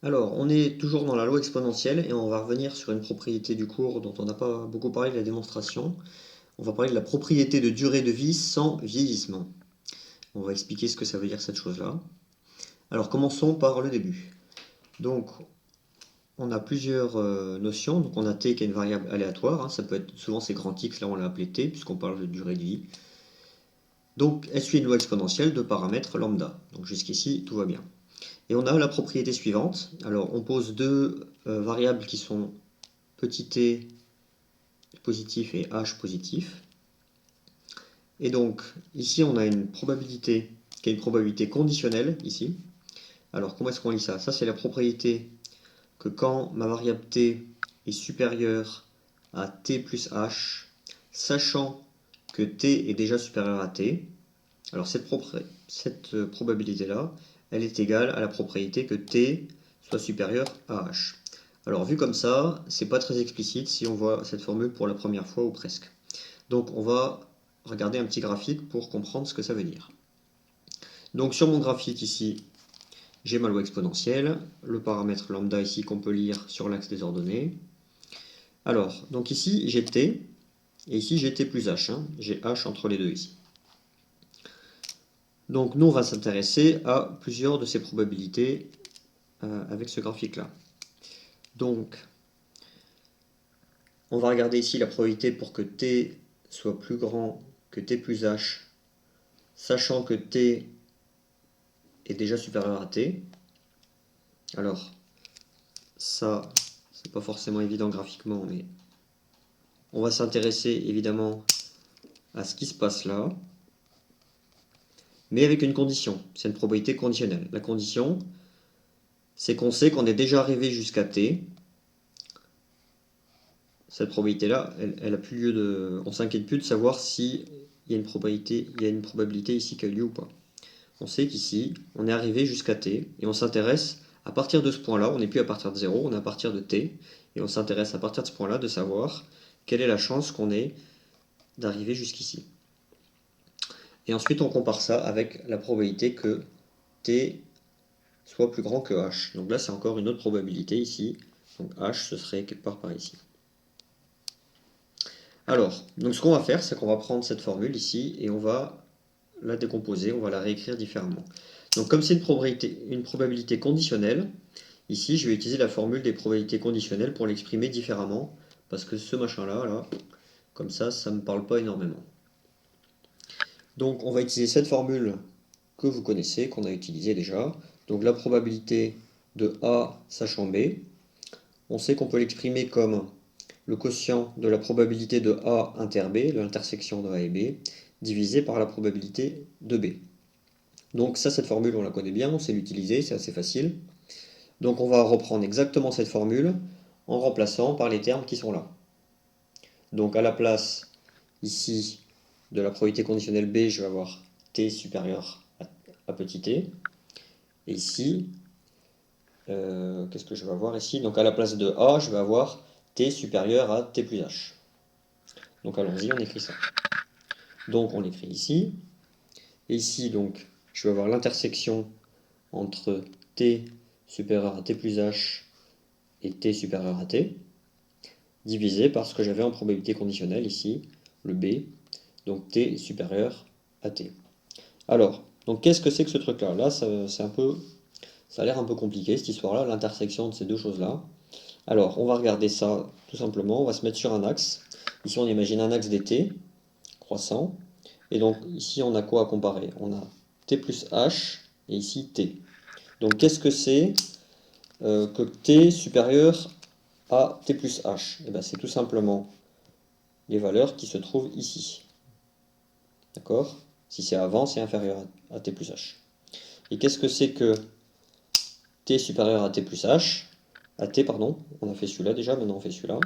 Alors, on est toujours dans la loi exponentielle et on va revenir sur une propriété du cours dont on n'a pas beaucoup parlé de la démonstration. On va parler de la propriété de durée de vie sans vieillissement. On va expliquer ce que ça veut dire cette chose-là. Alors, commençons par le début. Donc, on a plusieurs notions. Donc, on a t qui est une variable aléatoire. Ça peut être souvent c'est grand X, là on l'a appelé t puisqu'on parle de durée de vie. Donc, elle suit une loi exponentielle de paramètres lambda. Donc, jusqu'ici, tout va bien. Et on a la propriété suivante. Alors, on pose deux variables qui sont petit t positif et h positif. Et donc, ici, on a une probabilité qui est une probabilité conditionnelle, ici. Alors, comment est-ce qu'on lit ça? Ça, c'est la propriété que quand ma variable t est supérieure à t plus h, sachant que t est déjà supérieur à t, alors cette probabilité-là, elle est égale à la propriété que t soit supérieur à h. Alors vu comme ça, c'est pas très explicite si on voit cette formule pour la première fois ou presque. Donc on va regarder un petit graphique pour comprendre ce que ça veut dire. Donc sur mon graphique ici, j'ai ma loi exponentielle, le paramètre lambda ici qu'on peut lire sur l'axe des ordonnées. Alors, donc ici j'ai t, et ici j'ai t plus h, j'ai h entre les deux ici. Donc nous on va s'intéresser à plusieurs de ces probabilités avec ce graphique-là. Donc on va regarder ici la probabilité pour que t soit plus grand que t plus h, sachant que t est déjà supérieur à t. Alors ça, c'est pas forcément évident graphiquement, mais on va s'intéresser évidemment à ce qui se passe là, mais avec une condition. C'est une probabilité conditionnelle. La condition, c'est qu'on sait qu'on est déjà arrivé jusqu'à t. Cette probabilité-là, elle a plus lieu de. On s'inquiète plus de savoir si il y a une probabilité ici qui a eu lieu ou pas. On sait qu'ici, on est arrivé jusqu'à t, et on s'intéresse à partir de ce point-là, on n'est plus à partir de 0, on est à partir de t, et on s'intéresse à partir de ce point-là de savoir quelle est la chance qu'on ait d'arriver jusqu'ici. Et ensuite, on compare ça avec la probabilité que t soit plus grand que h. Donc là, c'est encore une autre probabilité ici. Donc h, ce serait quelque part par ici. Alors, donc ce qu'on va faire, c'est qu'on va prendre cette formule ici et on va la décomposer, on va la réécrire différemment. Donc comme c'est une probabilité conditionnelle, ici je vais utiliser la formule des probabilités conditionnelles pour l'exprimer différemment, parce que ce machin-là, là, comme ça ne me parle pas énormément. Donc on va utiliser cette formule que vous connaissez, qu'on a utilisée déjà. Donc la probabilité de A sachant B, on sait qu'on peut l'exprimer comme le quotient de la probabilité de A inter B, l'intersection de A et B, divisé par la probabilité de B. Donc ça, cette formule, on la connaît bien, on sait l'utiliser, c'est assez facile. Donc on va reprendre exactement cette formule en remplaçant par les termes qui sont là. Donc à la place, ici, de la probabilité conditionnelle B, je vais avoir t supérieur à petit t. Et ici, qu'est-ce que je vais avoir ici? Donc à la place de A, je vais avoir t supérieur à t plus h. Donc allons-y, on écrit ça. Donc on l'écrit ici. Et ici, donc, je vais avoir l'intersection entre t supérieur à t plus h et t supérieur à t, divisé par ce que j'avais en probabilité conditionnelle ici, le b, donc t supérieur à t. Alors, donc qu'est-ce que c'est que ce truc-là? Là, ça a l'air un peu compliqué cette histoire-là, l'intersection de ces deux choses-là. Alors, on va regarder ça tout simplement, on va se mettre sur un axe. Ici, on imagine un axe dt, croissant. Et donc, ici, on a quoi à comparer? On a t plus h et ici t. Donc, qu'est-ce que c'est que t supérieur à t plus h? Et bien, c'est tout simplement les valeurs qui se trouvent ici. D'accord? Si c'est avant, c'est inférieur à t plus h. Et qu'est-ce que c'est que t supérieur à t plus h? À t, pardon, on a fait celui-là déjà, maintenant on fait celui-là.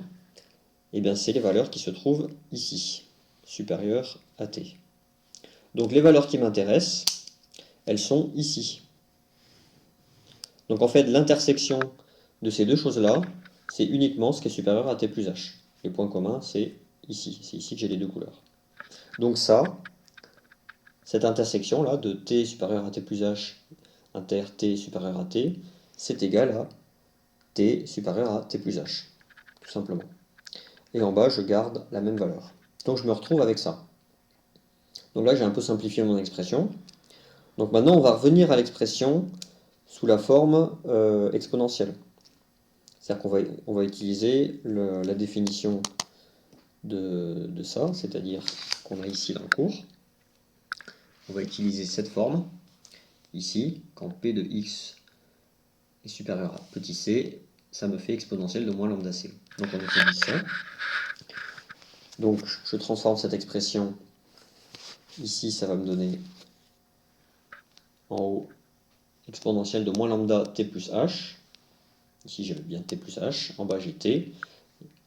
Et bien, c'est les valeurs qui se trouvent ici, supérieures à t. Donc les valeurs qui m'intéressent, elles sont ici. Donc en fait, l'intersection de ces deux choses-là, c'est uniquement ce qui est supérieur à t plus h. Les points communs, c'est ici que j'ai les deux couleurs. Donc ça, cette intersection-là de t supérieur à t plus h inter t supérieur à t, c'est égal à t supérieur à t plus h, tout simplement. Et en bas, je garde la même valeur. Donc je me retrouve avec ça. Donc là, j'ai un peu simplifié mon expression. Donc maintenant, on va revenir à l'expression sous la forme exponentielle. C'est-à-dire qu'on va utiliser la définition de ça, c'est-à-dire qu'on a ici dans le cours. On va utiliser cette forme, ici, quand p de x est supérieur à petit c, ça me fait exponentielle de moins lambda c. Donc on utilise ça. Donc je transforme cette expression, ici ça va me donner en haut exponentielle de moins lambda t plus h. Ici j'avais bien t plus h, en bas j'ai t,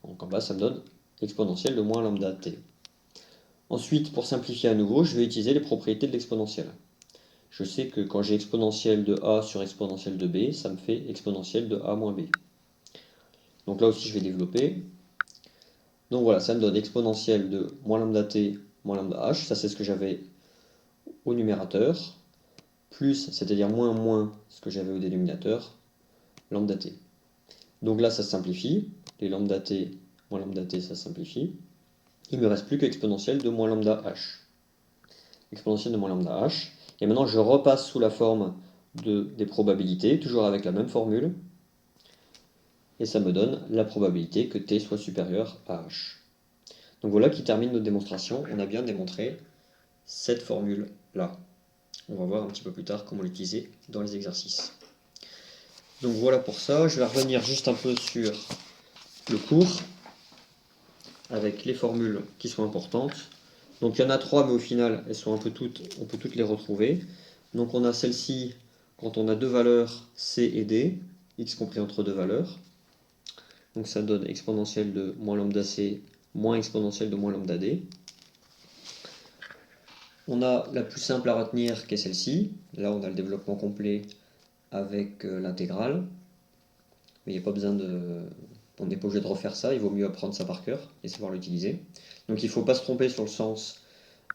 donc en bas ça me donne exponentielle de moins lambda t. Ensuite, pour simplifier à nouveau, je vais utiliser les propriétés de l'exponentielle. Je sais que quand j'ai exponentielle de a sur exponentielle de b, ça me fait exponentielle de a moins b. Donc là aussi je vais développer. Donc voilà, ça me donne exponentielle de moins lambda t moins lambda h, ça c'est ce que j'avais au numérateur, plus, c'est-à-dire moins ce que j'avais au dénominateur, lambda t. Donc là ça se simplifie, les lambda t moins lambda t ça se simplifie. Il ne me reste plus qu'exponentielle de moins lambda h. Exponentielle de moins lambda h. Et maintenant je repasse sous la forme des probabilités, toujours avec la même formule. Et ça me donne la probabilité que t soit supérieur à h. Donc voilà qui termine notre démonstration. On a bien démontré cette formule-là. On va voir un petit peu plus tard comment l'utiliser dans les exercices. Donc voilà pour ça. Je vais revenir juste un peu sur le cours avec les formules qui sont importantes. Donc il y en a 3, mais au final, elles sont un peu toutes, on peut toutes les retrouver. Donc on a celle-ci quand on a deux valeurs c et d, x compris entre deux valeurs. Donc ça donne exponentielle de moins lambda c moins exponentielle de moins lambda d. On a la plus simple à retenir qui est celle-ci. Là on a le développement complet avec l'intégrale. Mais il n'y a pas besoin de... On n'est pas obligé de refaire ça, il vaut mieux apprendre ça par cœur et savoir l'utiliser. Donc il ne faut pas se tromper sur le sens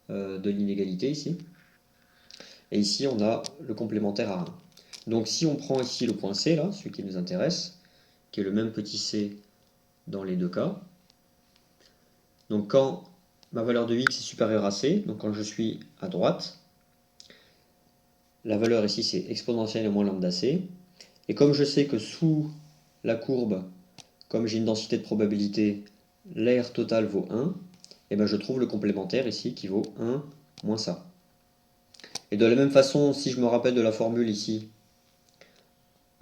de l'inégalité ici. Et ici on a le complémentaire à 1. Donc si on prend ici le point C, là, celui qui nous intéresse, qui est le même petit c dans les deux cas, donc quand ma valeur de x est supérieure à c, donc quand je suis à droite, la valeur ici c'est exponentielle de moins lambda c, et comme je sais que sous la courbe, comme j'ai une densité de probabilité, l'air total vaut 1, et bien je trouve le complémentaire ici qui vaut 1 moins ça. Et de la même façon, si je me rappelle de la formule ici,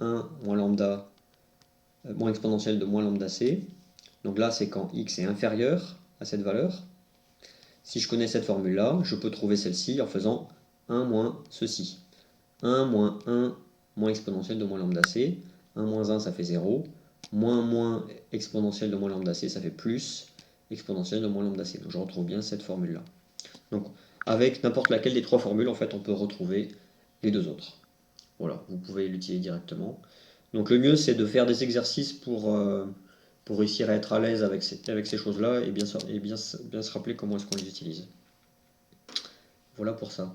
1 moins lambda, moins exponentielle de moins lambda c, donc là c'est quand x est inférieur à cette valeur. Si je connais cette formule-là, je peux trouver celle-ci en faisant 1 moins ceci. 1 moins 1 moins exponentielle de moins lambda c. 1 moins 1 ça fait 0. Moins exponentielle de moins lambda c ça fait plus exponentielle de moins lambda c. Donc je retrouve bien cette formule-là. Donc avec n'importe laquelle des trois formules, en fait, on peut retrouver les deux autres. Voilà, vous pouvez l'utiliser directement. Donc le mieux c'est de faire des exercices pour réussir à être à l'aise avec ces choses-là et bien se rappeler comment est-ce qu'on les utilise. Voilà pour ça.